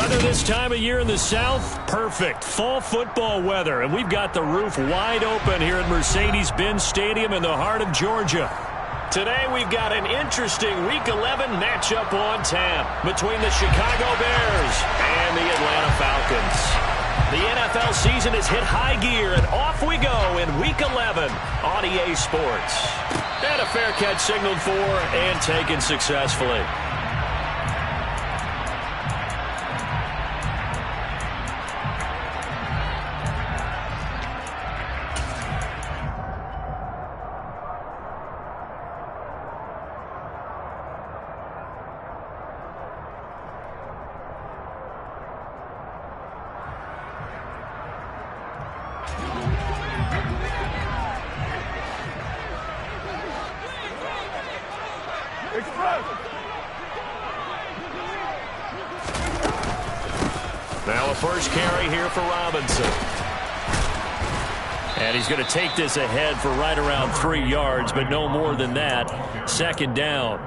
Weather this time of year in the South, perfect. Fall football weather, and we've got the roof wide open here at Mercedes-Benz Stadium in the heart of Georgia. Today we've got an interesting Week 11 matchup on tap between the Chicago Bears and the Atlanta Falcons. The NFL season has hit high gear, and off we go in Week 11 on EA Sports. And a fair catch signaled for and taken successfully. Now a first carry here for Robinson. And he's going to take this ahead for right around 3 yards, but no more than that. Second down.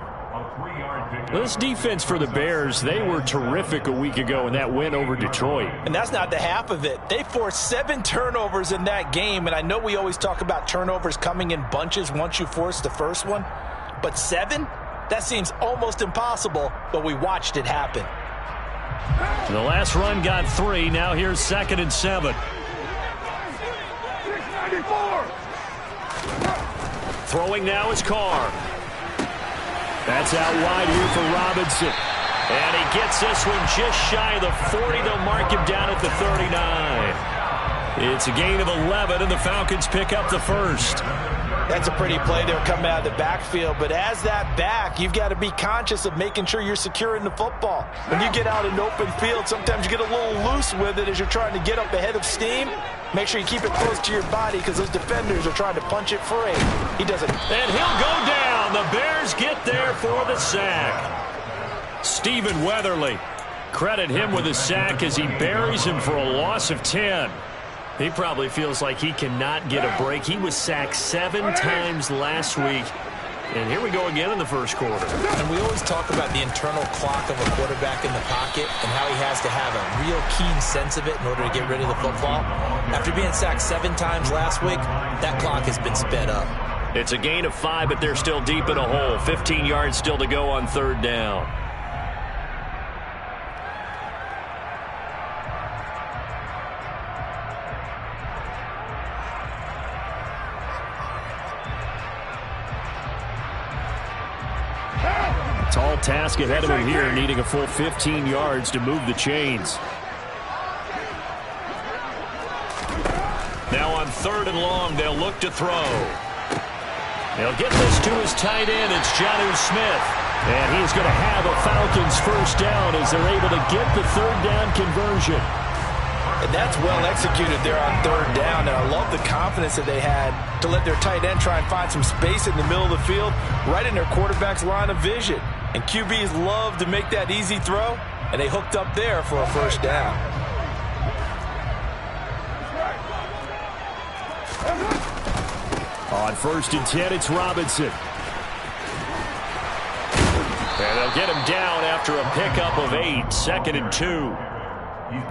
This defense for the Bears, they were terrific a week ago in that win over Detroit. And that's not the half of it. They forced 7 turnovers in that game, and I know we always talk about turnovers coming in bunches once you force the first one, but 7? That seems almost impossible, but we watched it happen. The last run got 3. Now here's 2nd and 7. Throwing now is Carr. That's out wide here for Robinson. And he gets this one just shy of the 40. They'll mark him down at the 39. It's a gain of 11, and the Falcons pick up the first. That's a pretty play there coming out of the backfield, but as that back, you've got to be conscious of making sure you're securing the football. When you get out in open field, sometimes you get a little loose with it as you're trying to get up ahead of steam. Make sure you keep it close to your body because those defenders are trying to punch it free. He doesn't. And he'll go down. The Bears get there for the sack. Stephen Weatherly. Credit him with a sack as he buries him for a loss of 10. He probably feels like he cannot get a break. He was sacked 7 times last week. And here we go again in the first quarter. And we always talk about the internal clock of a quarterback in the pocket and how he has to have a real keen sense of it in order to get rid of the football. After being sacked 7 times last week, that clock has been sped up. It's a gain of 5, but they're still deep in a hole. 15 yards still to go on 3rd down. Tall task ahead of him here, needing a full 15 yards to move the chains. Now on 3rd and long, they'll look to throw. They'll get this to his tight end. It's Jonnu Smith. And he's going to have a Falcons first down as they're able to get the 3rd down conversion. And that's well executed there on 3rd down. And I love the confidence that they had to let their tight end try and find some space in the middle of the field, right in their quarterback's line of vision. And QBs love to make that easy throw, and they hooked up there for a first down. On 1st and 10, it's Robinson. And they'll get him down after a pickup of 8, 2nd and 2.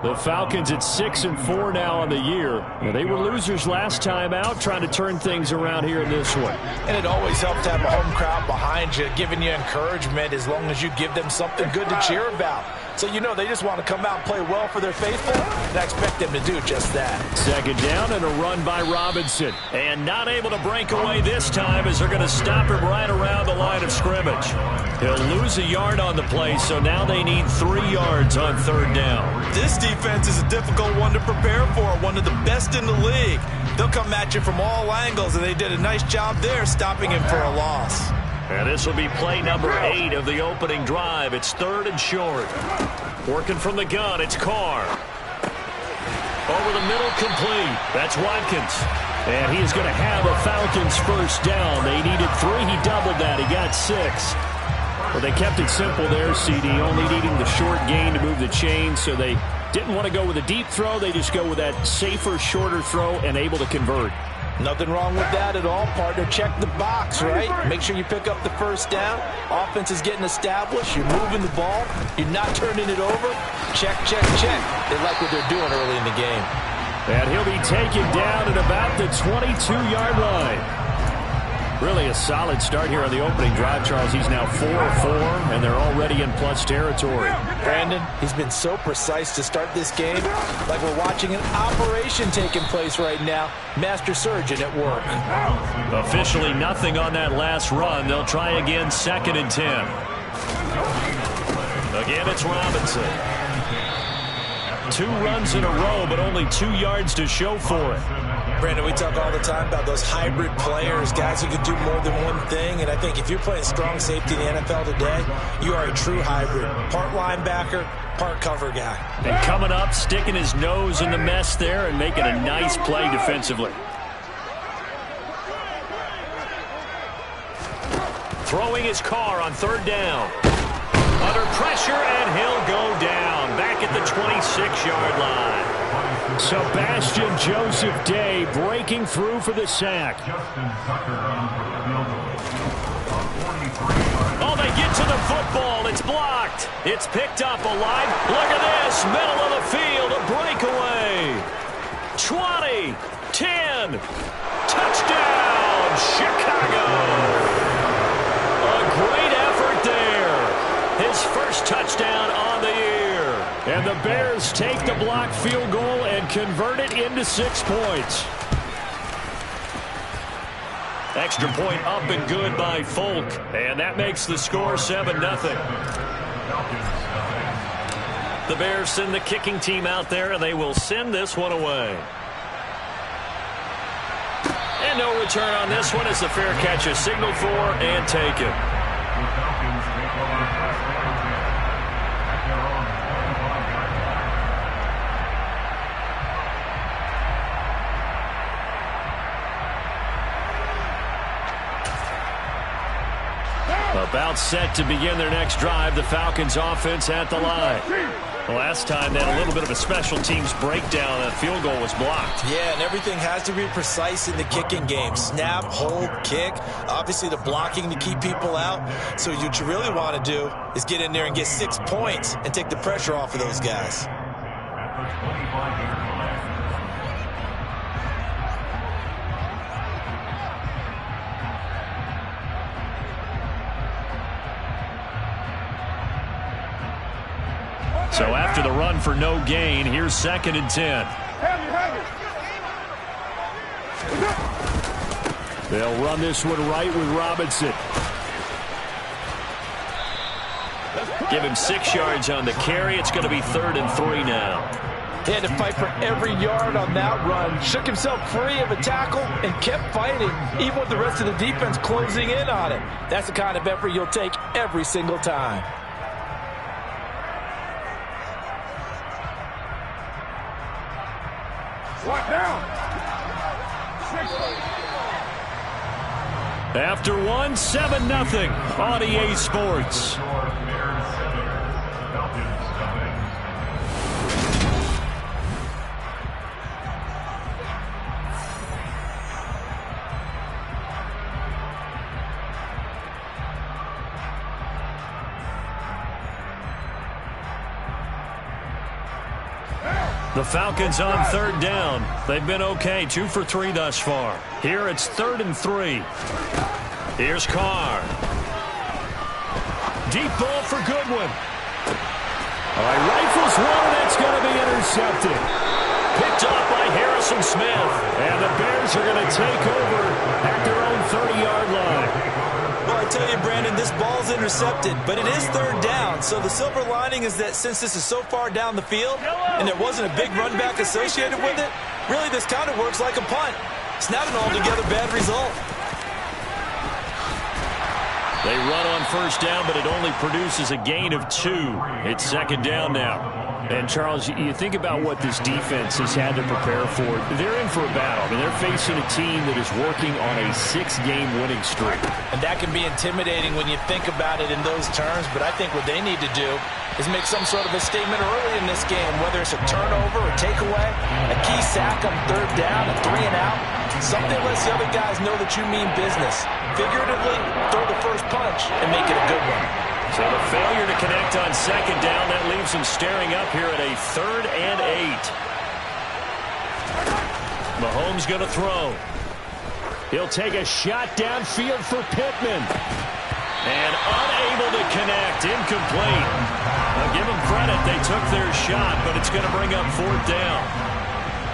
The Falcons at 6-4 now on the year. Now, they were losers last time out, trying to turn things around here in this one. And it always helps to have a home crowd behind you, giving you encouragement as long as you give them something good to cheer about. So you know they just want to come out and play well for their faithful, and I expect them to do just that. 2nd down and a run by Robinson. And not able to break away this time as they're going to stop him right around the line of scrimmage. He'll lose a yard on the play, so now they need 3 yards on 3rd down. This defense is a difficult one to prepare for, one of the best in the league. They'll come at you from all angles, and they did a nice job there stopping him for a loss. And this will be play number 8 of the opening drive. It's 3rd and short. Working from the gun, it's Carr. Over the middle, complete. That's Watkins. And he's going to have a Falcons first down. They needed 3. He doubled that. He got 6. Well, they kept it simple there, CD, only needing the short gain to move the chains, so they didn't want to go with a deep throw. They just go with that safer, shorter throw and able to convert. Nothing wrong with that at all, partner. Check the box, right? Make sure you pick up the first down. Offense is getting established. You're moving the ball. You're not turning it over. Check, check, check. They like what they're doing early in the game. And he'll be taken down at about the 22-yard line. Really a solid start here on the opening drive, Charles. He's now 4 of 4, and they're already in plus territory. Brandon, he's been so precise to start this game, like we're watching an operation taking place right now. Master surgeon at work. Officially nothing on that last run. They'll try again, 2nd and 10. Again, it's Robinson. 2 runs in a row, but only 2 yards to show for it. Brandon, we talk all the time about those hybrid players, guys who can do more than one thing. And I think if you're playing strong safety in the NFL today, you are a true hybrid. Part linebacker, part cover guy. And coming up, sticking his nose in the mess there and making a nice play defensively. Throwing his car on 3rd down. Under pressure, and he'll go down. Back at the 26-yard line. Sebastian Joseph Day breaking through for the sack. Oh, they get to the football. It's blocked. It's picked up alive. Look at this. Middle of the field. A breakaway. 20. 10. Touchdown, Chicago. A great effort there. His first touchdown on the year. And the Bears take the blocked field goal and convert it into 6 points. Extra point up and good by Folk. And that makes the score 7-0. The Bears send the kicking team out there, and they will send this one away. And no return on this one as the fair catch is signaled for and taken. About set to begin their next drive. The Falcons offense at the line. The last time they had a little bit of a special teams breakdown. That field goal was blocked. Yeah, and everything has to be precise in the kicking game. Snap, hold, kick. Obviously the blocking to keep people out. So what you really want to do is get in there and get 6 points and take the pressure off of those guys. So after the run for no gain, here's 2nd and 10. They'll run this one right with Robinson. Give him 6 yards on the carry. It's going to be 3rd and 3 now. He had to fight for every yard on that run. Shook himself free of a tackle and kept fighting, even with the rest of the defense closing in on him. That's the kind of effort you'll take every single time. After 1, 7-0 on EA Sports. The Falcons on 3rd down. They've been okay, 2 for 3 thus far. Here it's 3rd and 3. Here's Carr. Deep ball for Goodwin. All right, rifles one, and it's going to be intercepted. Picked up by Harrison Smith. And the Bears are going to take over at their own 30-yard line. Well, I tell you, Brandon, this ball's intercepted, but it is 3rd down. So the silver lining is that since this is so far down the field and there wasn't a big run back associated with it, really this kind of works like a punt. It's not an altogether bad result. They run on 1st down, but it only produces a gain of 2. It's 2nd down now. And, Charles, you think about what this defense has had to prepare for. They're in for a battle. I mean, they're facing a team that is working on a 6-game winning streak. And that can be intimidating when you think about it in those terms, but I think what they need to do is make some sort of a statement early in this game, whether it's a turnover or takeaway, a key sack on 3rd down, a 3 and out. Something lets the other guys know that you mean business. Figuratively, throw the first punch and make it a good one. So the failure to connect on second down, that leaves him staring up here at a 3rd and 8. Mahomes going to throw. He'll take a shot downfield for Pittman. And unable to connect. Incomplete. I'll give them credit. They took their shot, but it's going to bring up 4th down.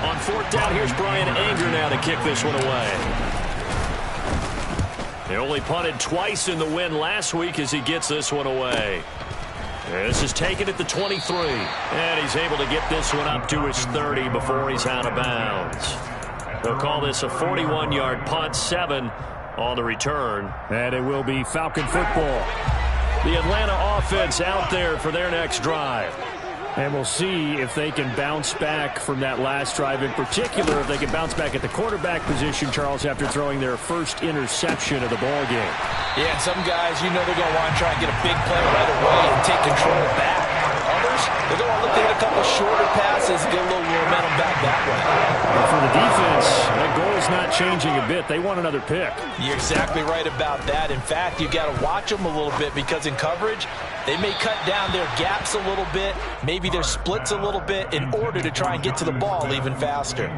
On 4th down, here's Brian Anger now to kick this one away. They only punted twice in the win last week as he gets this one away. This is taken at the 23. And he's able to get this one up to his 30 before he's out of bounds. They'll call this a 41-yard punt, 7 on the return. And it will be Falcon football. The Atlanta offense out there for their next drive. And we'll see if they can bounce back from that last drive. In particular, if they can bounce back at the quarterback position, Charles, after throwing their first interception of the ball game. Yeah, and some guys, you know they're going to want to try and get a big play right away and take control back. Others, they're going to look to hit a couple shorter passes and get a little momentum back that way. But for the defense, that goal is not changing a bit. They want another pick. You're exactly right about that. In fact, you've got to watch them a little bit because in coverage, they may cut down their gaps a little bit, maybe their splits a little bit in order to try and get to the ball even faster.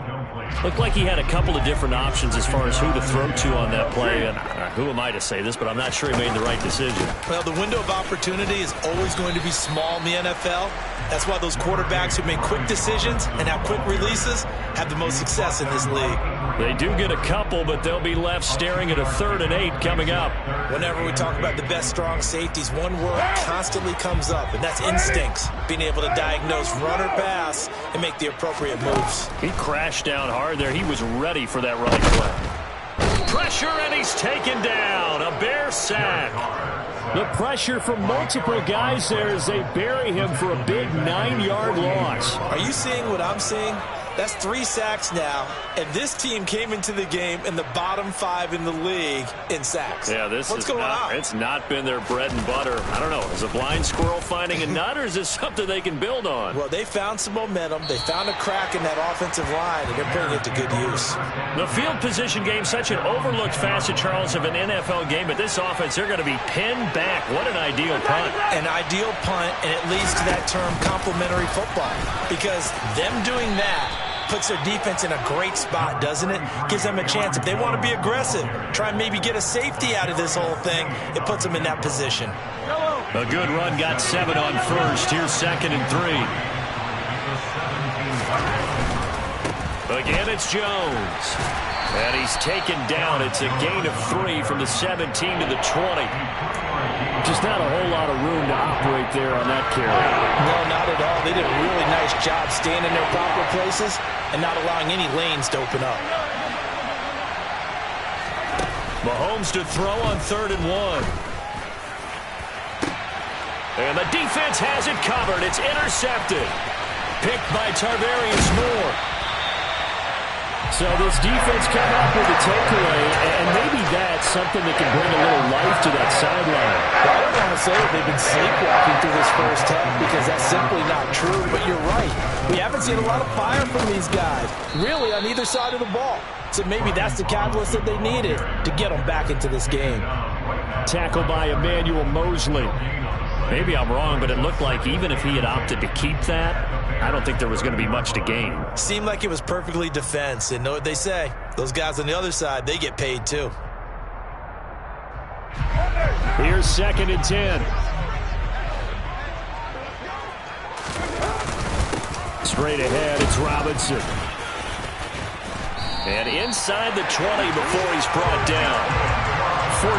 Looked like he had a couple of different options as far as who to throw to on that play. And who am I to say this, but I'm not sure he made the right decision. Well, the window of opportunity is always going to be small in the NFL. That's why those quarterbacks who make quick decisions and have quick releases have the most success in this league. They do get a couple, but they'll be left staring at a 3rd and 8 coming up. Whenever we talk about the best strong safeties, one word constantly comes up, and that's instincts. Being able to diagnose run or pass and make the appropriate moves. He crashed down hard there. He was ready for that running play. Pressure, and he's taken down. A Bear sack. The pressure from multiple guys there as they bury him for a big 9-yard loss. Are you seeing what I'm seeing? That's 3 sacks now, and this team came into the game in the bottom 5 in the league in sacks. Yeah, what's going on? It's not been their bread and butter. I don't know. Is a blind squirrel finding a nut, or is this something they can build on? Well, they found some momentum. They found a crack in that offensive line, and they're putting it to good use. The field position game, such an overlooked facet, Charles, of an NFL game, but this offense, they're going to be pinned back. What an ideal punt. An ideal punt, and it leads to that term complementary football, because them doing that puts their defense in a great spot, doesn't it? Gives them a chance. If they want to be aggressive, try and maybe get a safety out of this whole thing, it puts them in that position. A good run, got 7 on first. Here's 2nd and 3. Again, it's Jones. And he's taken down. It's a gain of 3 from the 17 to the 20. Just not a whole lot of room to operate there on that carry. No, not at all. They did a really nice job staying in their proper places and not allowing any lanes to open up. Mahomes to throw on 3rd and 1. And the defense has it covered. It's intercepted. Picked by Tarvarius Moore. So this defense coming up with a takeaway, and maybe that's something that can bring a little life to that sideline. Well, I don't want to say that they've been sleepwalking through this first half because that's simply not true, but you're right. We haven't seen a lot of fire from these guys, really on either side of the ball. So maybe that's the catalyst that they needed to get them back into this game. Tackled by Emmanuel Mosley. Maybe I'm wrong, but it looked like even if he had opted to keep that, I don't think there was going to be much to gain. Seemed like it was perfectly defense. And know what they say? Those guys on the other side, they get paid too. Here's 2nd and 10. Straight ahead, it's Robinson. And inside the 20 before he's brought down. 14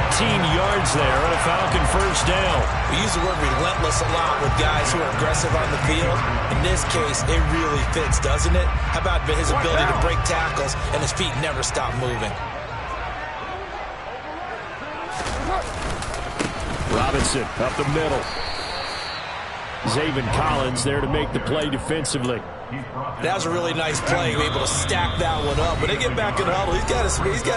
yards there and a Falcon first down. We use the word relentless a lot with guys who are aggressive on the field. In this case, it really fits, doesn't it? How about his ability to break tackles and his feet never stop moving? Robinson up the middle. Zaven Collins there to make the play defensively. That was a really nice play. Able to stack that one up. When they get back in the huddle, he's got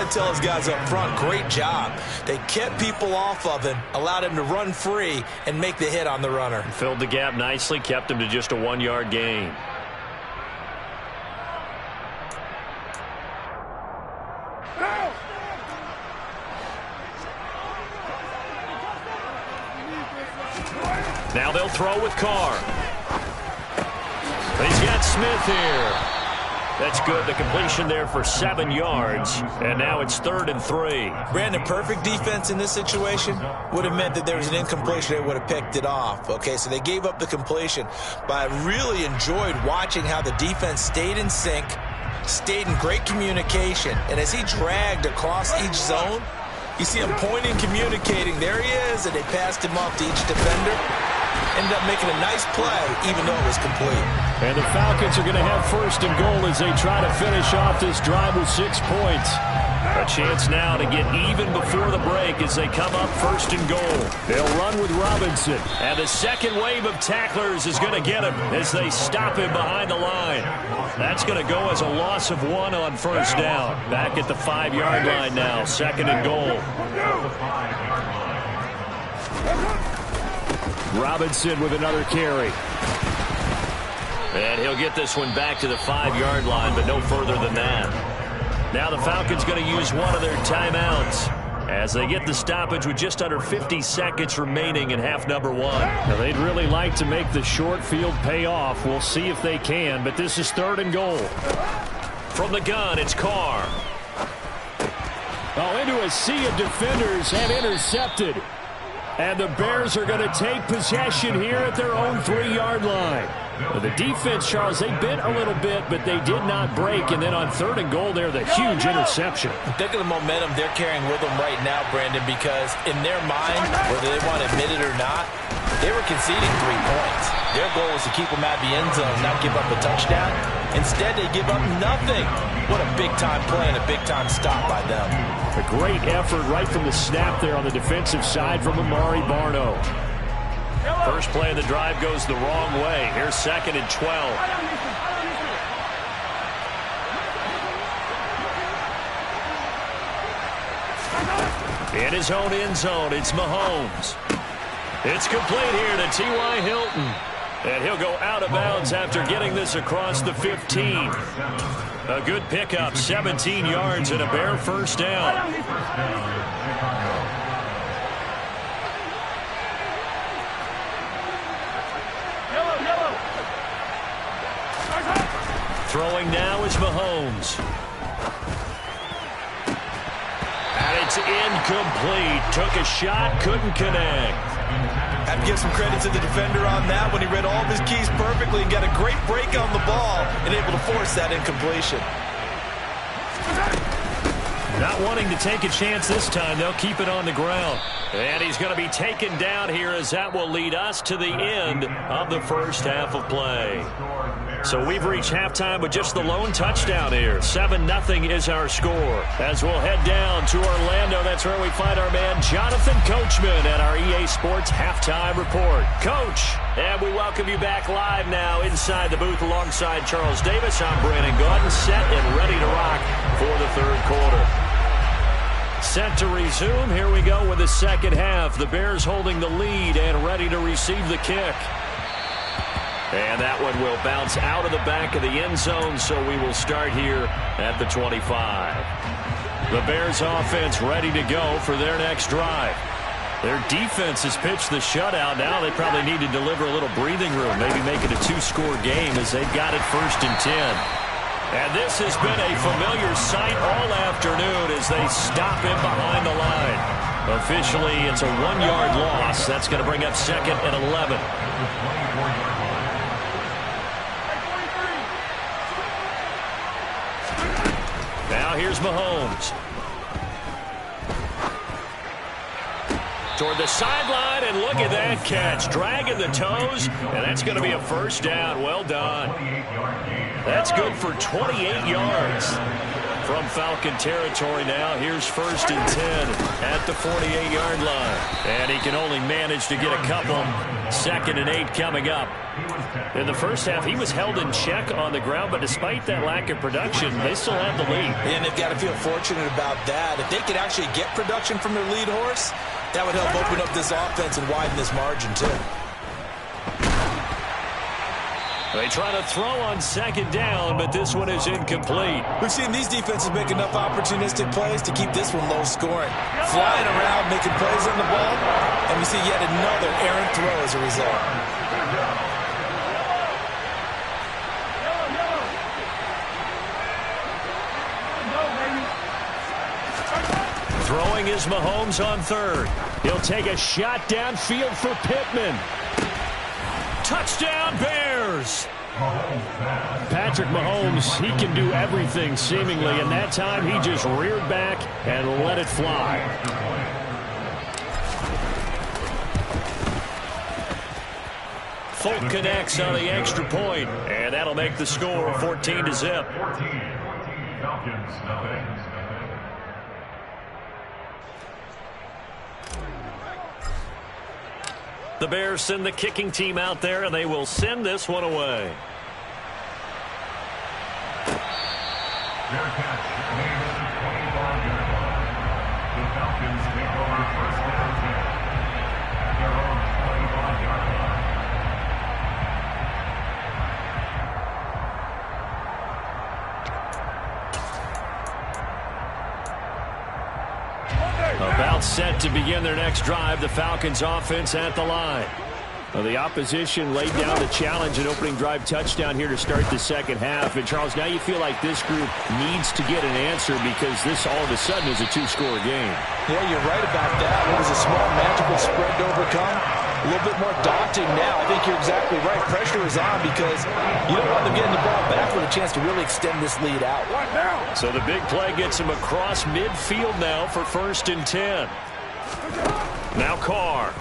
to tell his guys up front, great job. They kept people off of him, allowed him to run free, and make the hit on the runner. Filled the gap nicely, kept him to just a 1-yard gain. throw with Carr. He's got Smith here. That's good. The completion there for 7 yards. And now it's 3rd and 3. Brandon, perfect defense in this situation would have meant that there was an incompletion. They would have picked it off. Okay, so they gave up the completion. But I really enjoyed watching how the defense stayed in sync, stayed in great communication. And as he dragged across each zone, you see him pointing, communicating. There he is, and they passed him off to each defender. Ended up making a nice play, even though it was complete. And the Falcons are going to have 1st and goal as they try to finish off this drive with 6 points. A chance now to get even before the break as they come up 1st and goal. They'll run with Robinson. And the second wave of tacklers is going to get him as they stop him behind the line. That's going to go as a loss of 1 on 1st down. Back at the 5-yard line now, 2nd and goal. Robinson with another carry. And he'll get this one back to the 5-yard line, but no further than that. Now the Falcons going to use one of their timeouts as they get the stoppage with just under 50 seconds remaining in half number 1. Now they'd really like to make the short field pay off. We'll see if they can, but this is 3rd and goal. From the gun, it's Carr. Oh, into a sea of defenders and intercepted. And the Bears are going to take possession here at their own 3-yard line. The defense, Charles, they bent a little bit, but they did not break. And then on 3rd and goal there, the huge interception. Think of the momentum they're carrying with them right now, Brandon, because in their mind, whether they want to admit it or not, they were conceding 3 points. Their goal was to keep them out of the end zone, not give up a touchdown. Instead, they give up nothing. What a big-time play and a big-time stop by them. A great effort right from the snap there on the defensive side from Amari Barno. First play of the drive goes the wrong way. Here's 2nd and 12. In his own end zone, it's Mahomes. It's complete here to T.Y. Hilton. And he'll go out of bounds after getting this across the 15. A good pickup, 17 yards and a Bear 1st down. Throwing now is Mahomes. And it's incomplete. Took a shot, couldn't connect. Have to give some credit to the defender on that when he read all of his keys perfectly and got a great break on the ball and able to force that incompletion. Not wanting to take a chance this time, they'll keep it on the ground. And he's going to be taken down here as that will lead us to the end of the first half of play. So we've reached halftime with just the lone touchdown here. 7-0 is our score. As we'll head down to Orlando, that's where we find our man Jonathan Coachman at our EA Sports Halftime Report. Coach, and we welcome you back live now inside the booth alongside Charles Davis. I'm Brandon Gaudin, set and ready to rock for the 3rd quarter. Set to resume. Here we go with the 2nd half. The Bears holding the lead and ready to receive the kick. And that one will bounce out of the back of the end zone, so we will start here at the 25. The Bears offense ready to go for their next drive. Their defense has pitched the shutout. Now they probably need to deliver a little breathing room, maybe make it a 2-score game as they've got it 1st and 10. And this has been a familiar sight all afternoon as they stop him behind the line. Officially, it's a 1-yard loss. That's going to bring up 2nd and 11. Now here's Mahomes. Toward the sideline, and look at that catch. Dragging the toes, and that's going to be a 1st down. Well done. That's good for 28 yards from Falcon territory now. Here's 1st and 10 at the 48-yard line. And he can only manage to get a couple. 2nd and 8 coming up. In the first half, he was held in check on the ground, but despite that lack of production, they still have the lead. And they've got to feel fortunate about that. If they could actually get production from their lead horse, that would help open up this offense and widen this margin, too. They try to throw on 2nd down, but this one is incomplete. We've seen these defenses make enough opportunistic plays to keep this one low scoring. Flying around, making plays on the ball, and we see yet another errant throw as a result. throwing is Mahomes on third. He'll take a shot downfield for Pittman. Touchdown, Bears! Patrick Mahomes, he can do everything seemingly, and that time he just reared back and let it fly. Folk connects on the extra point, and that'll make the score 14-0. The Bears send the kicking team out there, and they will send this one away. Their catch made at the 25-yard line. The Falcons take over first down 10 at their own 25-yard line. About set to begin their next drive, the Falcons offense at the line. Well, the opposition laid down the challenge and opening drive touchdown here to start the second half. And, Charles, now you feel like this group needs to get an answer because this all of a sudden is a two-score game. Yeah, you're right about that. It was a small, magical spread to overcome. A little bit more daunting now. I think you're exactly right. Pressure is on because you don't want them getting the ball back with a chance to really extend this lead out. Right now. So the big play gets him across midfield now for 1st and 10. Now Carr.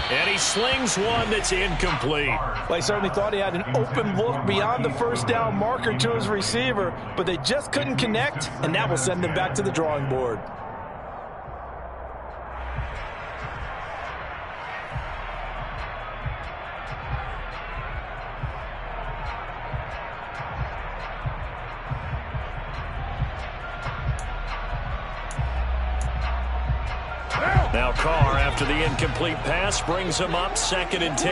And he slings one that's incomplete. Well, I certainly thought he had an open look beyond the first down marker to his receiver, but they just couldn't connect, and that will send them back to the drawing board. Now Carr, after the incomplete pass, brings him up 2nd and 10.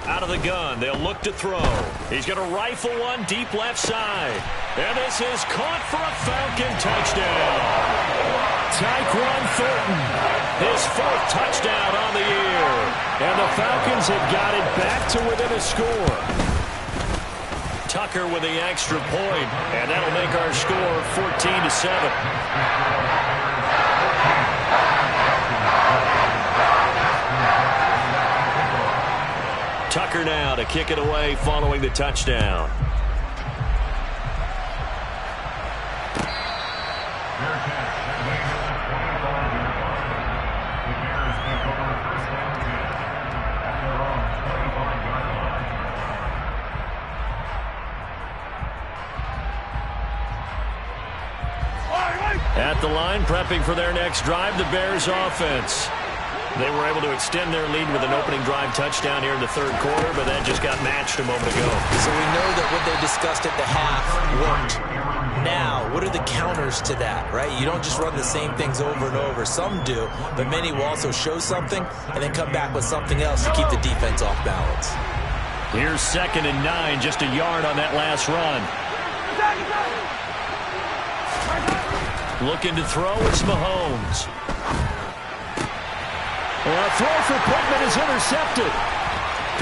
Out of the gun, they'll look to throw. He's going to rifle one deep left side. And this is caught for a Falcon touchdown. Tyquan Thornton, his 4th touchdown on the year. And the Falcons have got it back to within a score. Tucker with the extra point, and that'll make our score 14-7. Tucker now to kick it away following the touchdown. At the line, prepping for their next drive, the Bears offense. They were able to extend their lead with an opening drive touchdown here in the 3rd quarter, but that just got matched a moment ago. So we know that what they discussed at the half worked. Now, what are the counters to that, right? You don't just run the same things over and over. Some do, but many will also show something and then come back with something else to keep the defense off balance. Here's 2nd and 9, just a yard on that last run. Looking to throw is Mahomes. Well, a throw for Pittman is intercepted.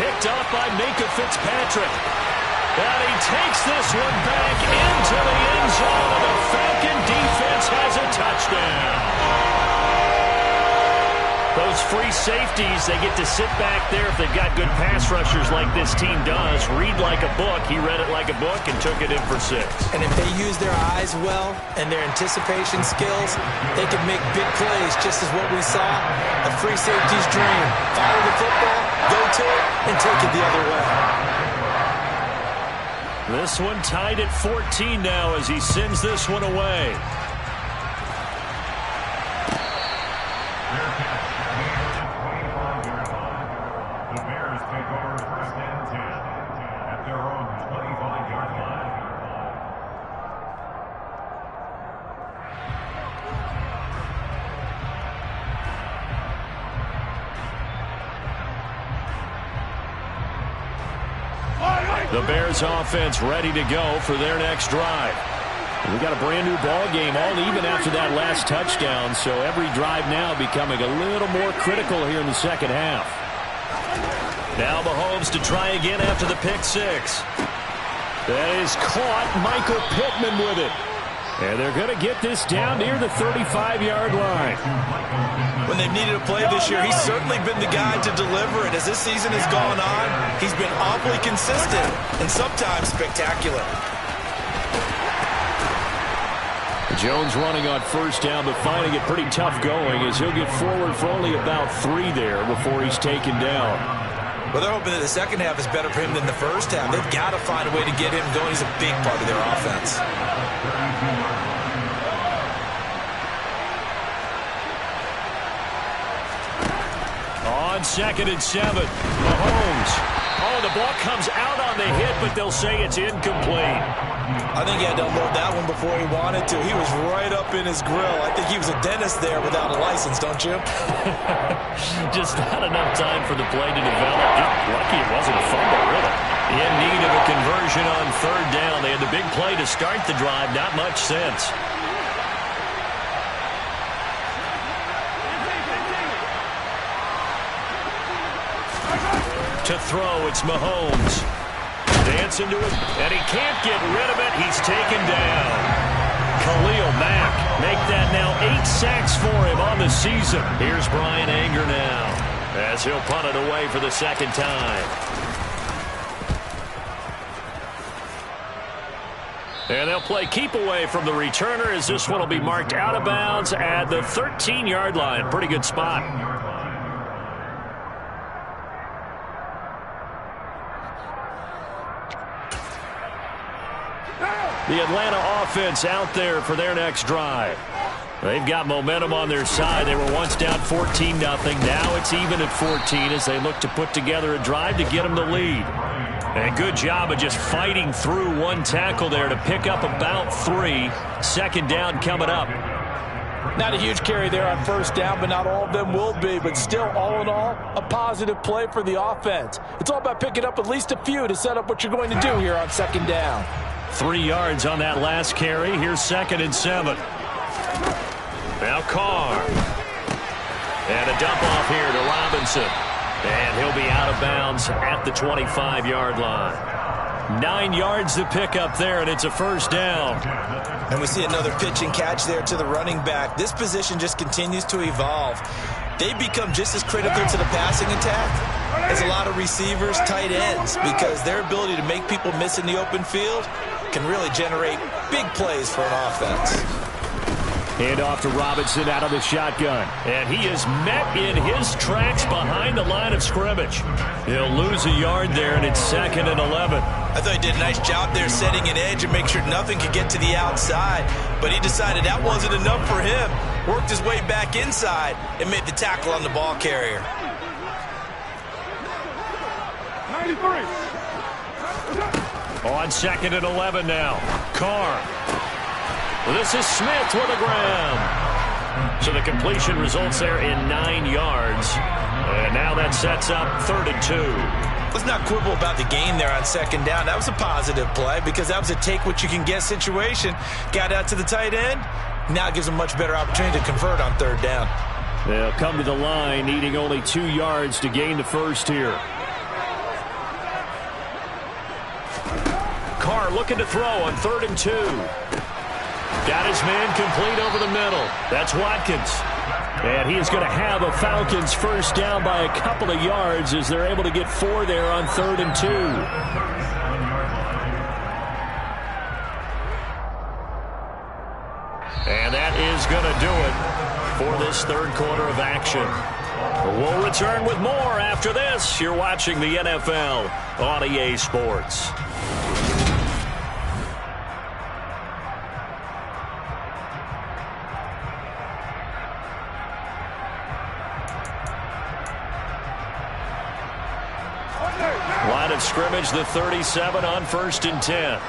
Picked up by Minkah Fitzpatrick. And he takes this one back into the end zone, and the Falcon defense has a touchdown. Those free safeties, they get to sit back there if they've got good pass rushers like this team does. Read like a book. He read it like a book and took it in for 6. And if they use their eyes well and their anticipation skills, they can make big plays, just as what we saw. A free safety's dream. Follow the football, go to it, and take it the other way. This one tied at 14 now as he sends this one away. The Bears offense ready to go for their next drive. We got a brand new ball game, all even after that last touchdown, so every drive now becoming a little more critical here in the second half. Now Mahomes to try again after the pick 6. That is caught. Michael Pittman with it. And they're going to get this down near the 35-yard line. When they've needed a play this year, he's certainly been the guy to deliver it. As this season has gone on, he's been awfully consistent and sometimes spectacular. Jones running on first down, but finding it pretty tough going as he'll get forward for only about 3 there before he's taken down. Well, they're hoping that the second half is better for him than the first half. They've got to find a way to get him going. He's a big part of their offense. On 2nd and 7, Mahomes. Oh, the ball comes out on the hit, but they'll say it's incomplete. I think he had to unload that one before he wanted to. He was right up in his grill. I think he was a dentist there without a license, don't you? Just not enough time for the play to develop. Just lucky it wasn't a fumble, really. In need of a conversion on 3rd down. They had the big play to start the drive. Not much sense. To throw, it's Mahomes. Dancing to it, and he can't get rid of it. He's taken down. Khalil Mack make that now 8 sacks for him on the season. Here's Brian Anger now as he'll punt it away for the 2nd time. And they'll play keep away from the returner as this one will be marked out of bounds at the 13-yard line. Pretty good spot. The Atlanta offense out there for their next drive. They've got momentum on their side. They were once down 14-0. Now it's even at 14 as they look to put together a drive to get them the lead. And good job of just fighting through one tackle there to pick up about 3. 2nd down coming up. Not a huge carry there on 1st down, but not all of them will be. But still, all in all, a positive play for the offense. It's all about picking up at least a few to set up what you're going to do here on 2nd down. 3 yards on that last carry. Here's 2nd and 7. Now Carr. And a dump off here to Robinson. And he'll be out of bounds at the 25-yard line. 9 yards to pick up there, and it's a 1st down. And we see another pitch and catch there to the running back. This position just continues to evolve. They become just as critical to the passing attack as a lot of receivers, tight ends, because their ability to make people miss in the open field can really generate big plays for an offense. Hand off to Robinson out of the shotgun. And he is met in his tracks behind the line of scrimmage. He'll lose a yard there, and it's 2nd and 11. I thought he did a nice job there setting an edge and make sure nothing could get to the outside. But he decided that wasn't enough for him. Worked his way back inside and made the tackle on the ball carrier. 93. On 2nd and 11 now. Carr. Well, this is Smith with the ground. So the completion results there in 9 yards. And now that sets up 3rd and 2. Let's not quibble about the gain there on 2nd down. That was a positive play because that was a take-what-you-can-get situation. Got out to the tight end. Now it gives them a much better opportunity to convert on 3rd down. They'll come to the line needing only 2 yards to gain the first here. Carr looking to throw on 3rd and 2. Got his man complete over the middle. That's Watkins. And he is going to have a Falcons 1st down by a couple of yards as they're able to get 4 there on 3rd and 2. And that is going to do it for this 3rd quarter of action. We'll return with more after this. You're watching the NFL on EA Sports. Line of scrimmage, the 37 on 1st and 10.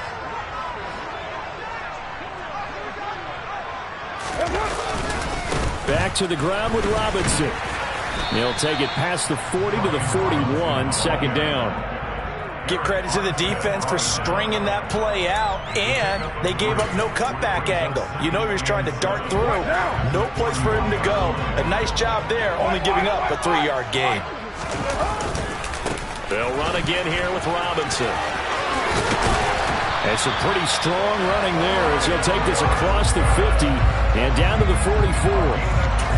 Back to the ground with Robinson. He'll take it past the 40 to the 41, 2nd down. Give credit to the defense for stringing that play out, and they gave up no cutback angle. You know he was trying to dart through. No place for him to go. A nice job there, only giving up a 3-yard gain. They'll run again here with Robinson. And some pretty strong running there as he'll take this across the 50 and down to the 44.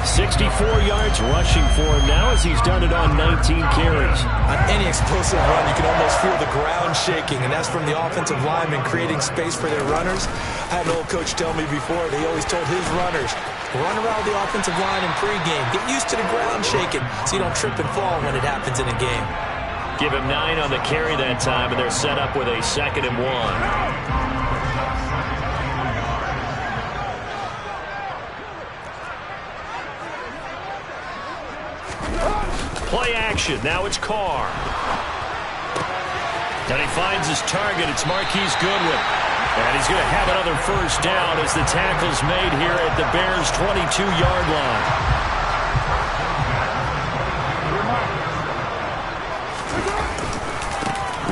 64 yards rushing for him now as he's done it on 19 carries. On any explosive run, you can almost feel the ground shaking, and that's from the offensive linemen creating space for their runners. I had an old coach tell me before, they always told his runners, run around the offensive line in pregame. Get used to the ground shaking so you don't trip and fall when it happens in a game. Give him 9 on the carry that time, and they're set up with a 2nd and 1. Play action. Now it's Carr. And he finds his target. It's Marquise Goodwin. And he's going to have another first down as the tackle's made here at the Bears' 22-yard line.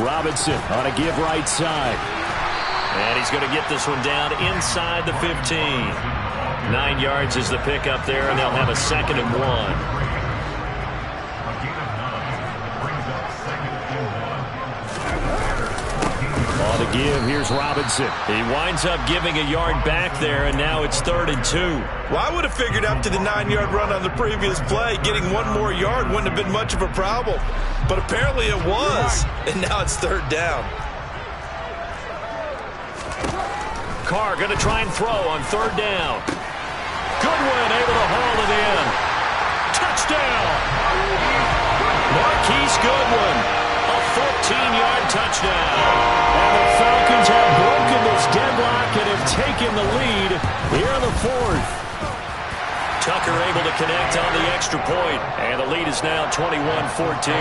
Robinson on a give right side. And he's going to get this one down inside the 15. 9 yards is the pickup there, and they'll have a 2nd and 1. On the give, here's Robinson. He winds up giving a yard back there, and now it's 3rd and 2. Well, I would have figured after the 9-yard run on the previous play, getting 1 more yard wouldn't have been much of a problem. But apparently it was, and now it's 3rd down. Carr going to try and throw on 3rd down. Goodwin able to haul it in. Touchdown! Marquise Goodwin, a 14-yard touchdown. And the Falcons have broken this deadlock and have taken the lead here in the 4th. Tucker able to connect on the extra point, and the lead is now 21-14.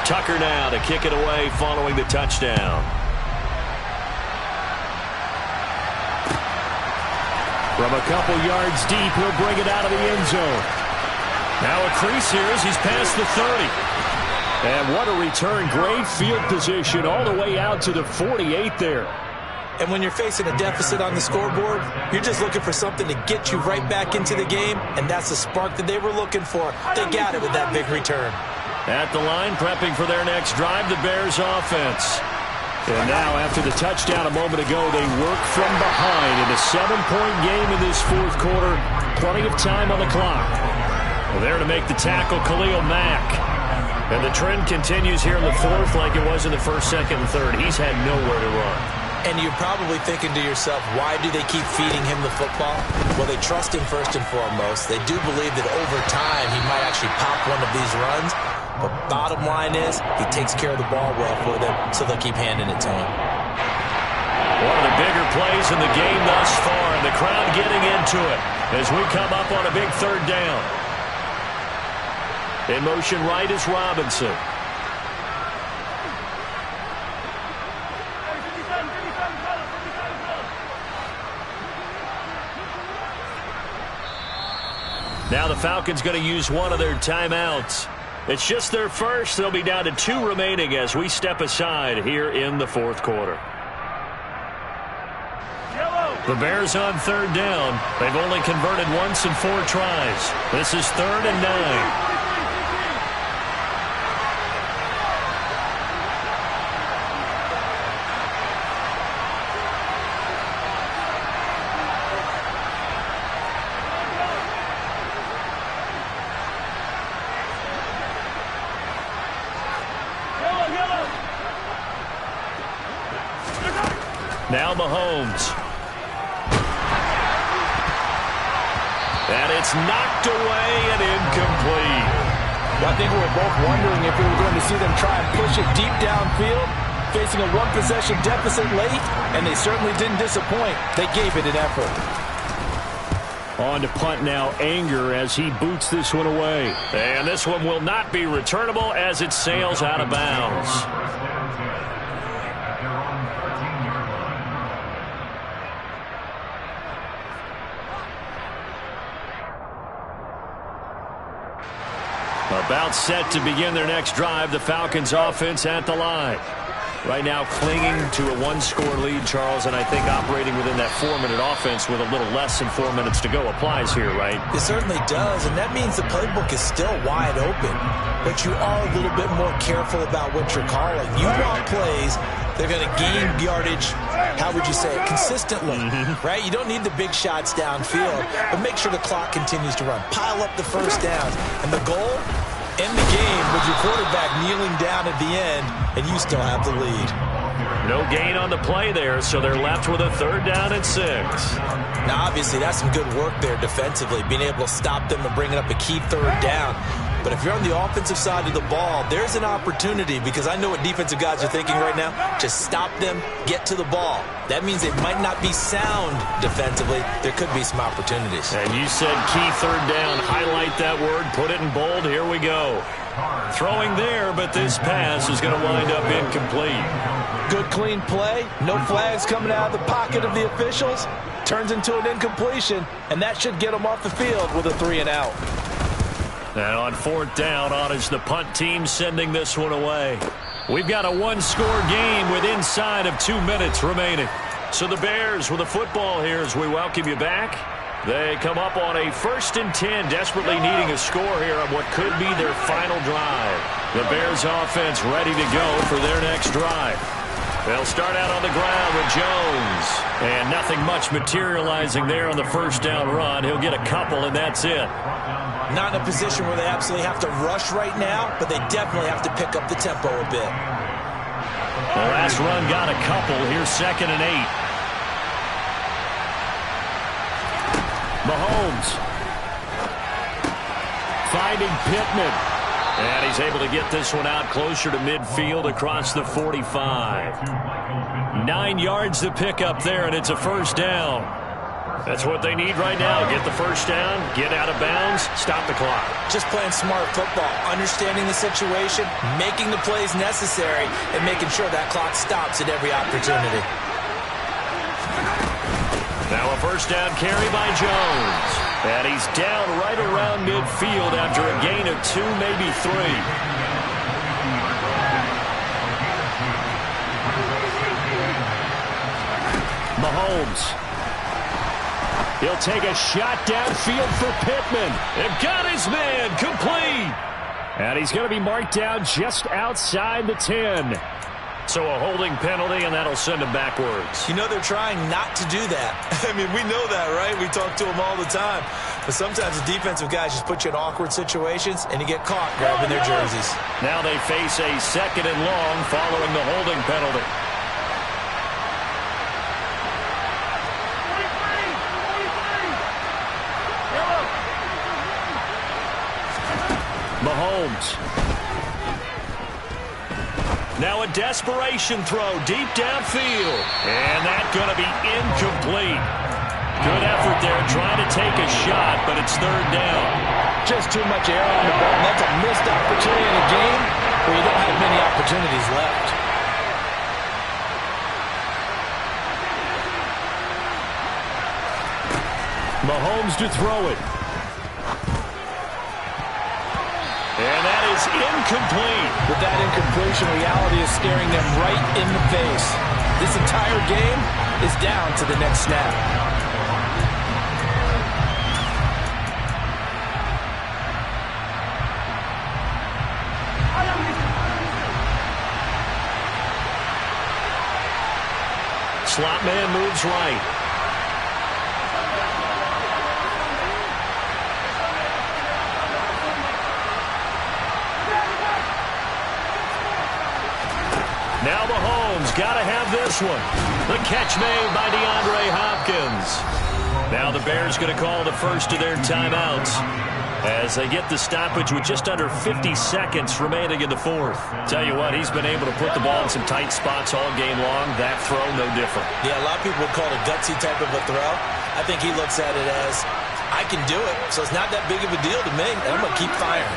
Tucker now to kick it away following the touchdown. From a couple yards deep, he'll bring it out of the end zone. Now a crease here as he's past the 30. And what a return. Great field position all the way out to the 48 there. And when you're facing a deficit on the scoreboard, you're just looking for something to get you right back into the game, and that's the spark that they were looking for. They got it with that big return. At the line, prepping for their next drive, the Bears offense. And now, after the touchdown a moment ago, they work from behind in a 7-point game in this 4th quarter. Plenty of time on the clock. Well, there to make the tackle, Khalil Mack. And the trend continues here in the 4th like it was in the 1st, 2nd, and 3rd. He's had nowhere to run. And you're probably thinking to yourself, why do they keep feeding him the football? Well, they trust him first and foremost. They do believe that over time he might actually pop one of these runs. But bottom line is, he takes care of the ball well for them, so they'll keep handing it to him. One of the bigger plays in the game thus far, and the crowd getting into it as we come up on a big 3rd down. In motion right is Robinson. Now the Falcons going to use one of their timeouts. It's just their first. They'll be down to 2 remaining as we step aside here in the 4th quarter. The Bears on 3rd down. They've only converted once in 4 tries. This is 3rd and 9. Now Mahomes. And it's knocked away and incomplete. I think we were both wondering if we were going to see them try and push it deep downfield, facing a 1-possession deficit late, and they certainly didn't disappoint. They gave it an effort. On to punt now, Anger as he boots this one away. And this one will not be returnable as it sails out of bounds. About set to begin their next drive, the Falcons offense at the line. Right now clinging to a one-score lead, Charles, and I think operating within that 4-minute offense with a little less than 4 minutes to go applies here, right? It certainly does, and that means the playbook is still wide open. But you are a little bit more careful about what you're calling. You want plays they're going to gain yardage, how would you say it, consistently, right? You don't need the big shots downfield, but make sure the clock continues to run. Pile up the first downs, and the goal, end the game with your quarterback kneeling down at the end, and you still have the lead. No gain on the play there, so they're left with a 3rd down and 6. Now, obviously, that's some good work there defensively, being able to stop them and bringing up a key 3rd down. But if you're on the offensive side of the ball, there's an opportunity, because I know what defensive guys are thinking right now. Just stop them, get to the ball. That means they might not be sound defensively. There could be some opportunities. And you said key 3rd down. Highlight that word. Put it in bold. Here we go. Throwing there, but this pass is going to wind up incomplete. Good, clean play. No flags coming out of the pocket of the officials. Turns into an incompletion, and that should get them off the field with a 3-and-out. And on 4th down, on is the punt team sending this one away. We've got a 1-score game with inside of 2 minutes remaining. So the Bears with the football here as we welcome you back. They come up on a 1st and 10, desperately needing a score here on what could be their final drive. The Bears offense ready to go for their next drive. They'll start out on the ground with Jones. And nothing much materializing there on the 1st down run. He'll get a couple, and that's it. Not in a position where they absolutely have to rush right now, but they definitely have to pick up the tempo a bit. The last run got a couple. Here's 2nd and 8. Mahomes finding Pittman. And he's able to get this one out closer to midfield across the 45. 9 yards to pick up there, and it's a 1st down. That's what they need right now. Get the 1st down, get out of bounds, stop the clock. Just playing smart football, understanding the situation, making the plays necessary, and making sure that clock stops at every opportunity. Now a 1st down carry by Jones. And he's down right around midfield after a gain of 2, maybe 3. Mahomes. He'll take a shot downfield for Pittman. And got his man complete. And he's going to be marked down just outside the 10. So a holding penalty, and that'll send him backwards. You know they're trying not to do that. I mean, we know that, right? We talk to them all the time. But sometimes the defensive guys just put you in awkward situations, and you get caught grabbing their jerseys. Now they face a 2nd and long following the holding penalty. Mahomes. Now a desperation throw deep downfield. And that's going to be incomplete. Good effort there trying to take a shot, but it's 3rd down. Just too much air on the ball. That's a missed opportunity in a game where you don't have many opportunities left. Mahomes to throw it. And that is incomplete. With that incompletion, reality is staring them right in the face. This entire game is down to the next snap. Slot man moves right. Now Mahomes got to have this one. The catch made by DeAndre Hopkins. Now the Bears going to call the first of their timeouts as they get the stoppage with just under 50 seconds remaining in the 4th. Tell you what, he's been able to put the ball in some tight spots all game long. That throw, no different. Yeah, a lot of people would call it a gutsy type of a throw. I think he looks at it as, I can do it, so it's not that big of a deal to me, and I'm going to keep firing.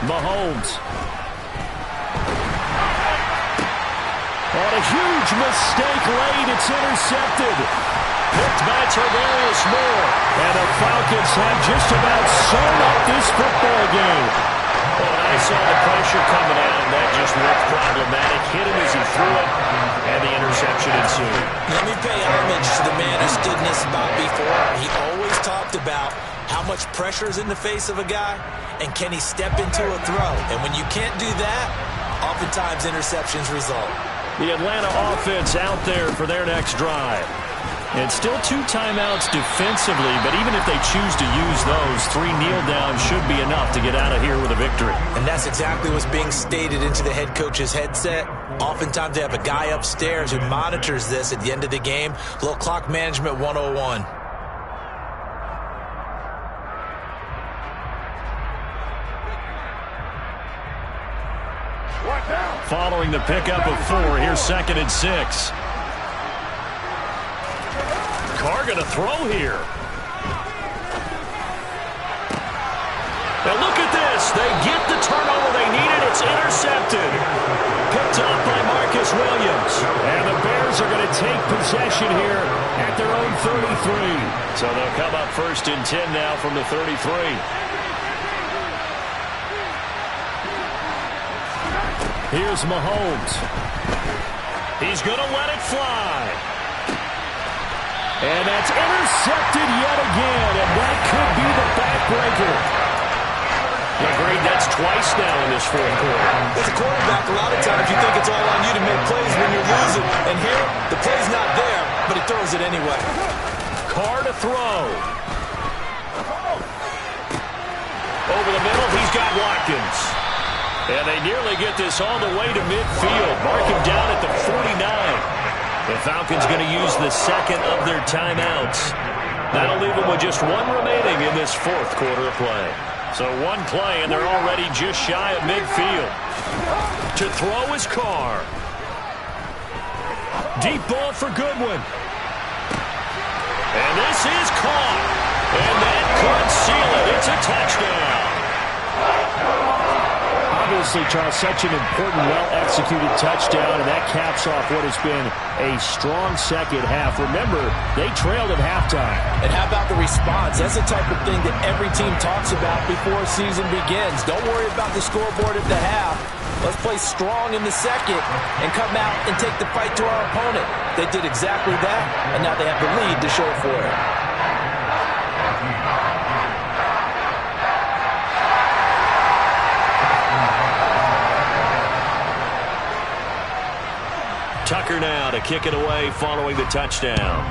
Mahomes. On a huge mistake late, it's intercepted. picked by Tarvarius Moore. And the Falcons have just about sewn up this football game. Well, I saw the pressure coming out, and that just looked problematic. Hit him as he threw it, and the interception ensued. Let me pay homage to the man who stood in this spot before. He always talked about how much pressure is in the face of a guy, and can he step into a throw. And when you can't do that, oftentimes interceptions result. The Atlanta offense out there for their next drive. And still 2 timeouts defensively, but even if they choose to use those, 3 kneel downs should be enough to get out of here with a victory. And that's exactly what's being stated into the head coach's headset. Oftentimes they have a guy upstairs who monitors this at the end of the game. A little clock management 101. Following the pickup of 4, here's 2nd and 6. Carr going to throw here. Now look at this. They get the turnover they needed. It's intercepted. Picked up by Marcus Williams. And the Bears are going to take possession here at their own 33. So they'll come up 1st and 10 now from the 33. Here's Mahomes. He's going to let it fly. And that's intercepted yet again, and that could be the backbreaker. Agreed, that's twice now in this 4th quarter. As a quarterback, a lot of times you think it's all on you to make plays when you're losing. And here, the play's not there, but he throws it anyway. Carr to throw. Over the middle, he's got Watkins. And they nearly get this all the way to midfield. Mark him down at the 49. The Falcons going to use the 2nd of their timeouts. That'll leave them with just 1 remaining in this 4th quarter of play. So 1 play, and they're already just shy of midfield. To throw is Carr. Deep ball for Goodwin. And this is caught. And that could seal it. It's a touchdown. Obviously, Charles, such an important, well-executed touchdown, and that caps off what has been a strong 2nd half. Remember, they trailed at halftime. And how about the response? That's the type of thing that every team talks about before a season begins. Don't worry about the scoreboard at the half. Let's play strong in the 2nd and come out and take the fight to our opponent. They did exactly that, and now they have the lead to show for it. Tucker now to kick it away following the touchdown.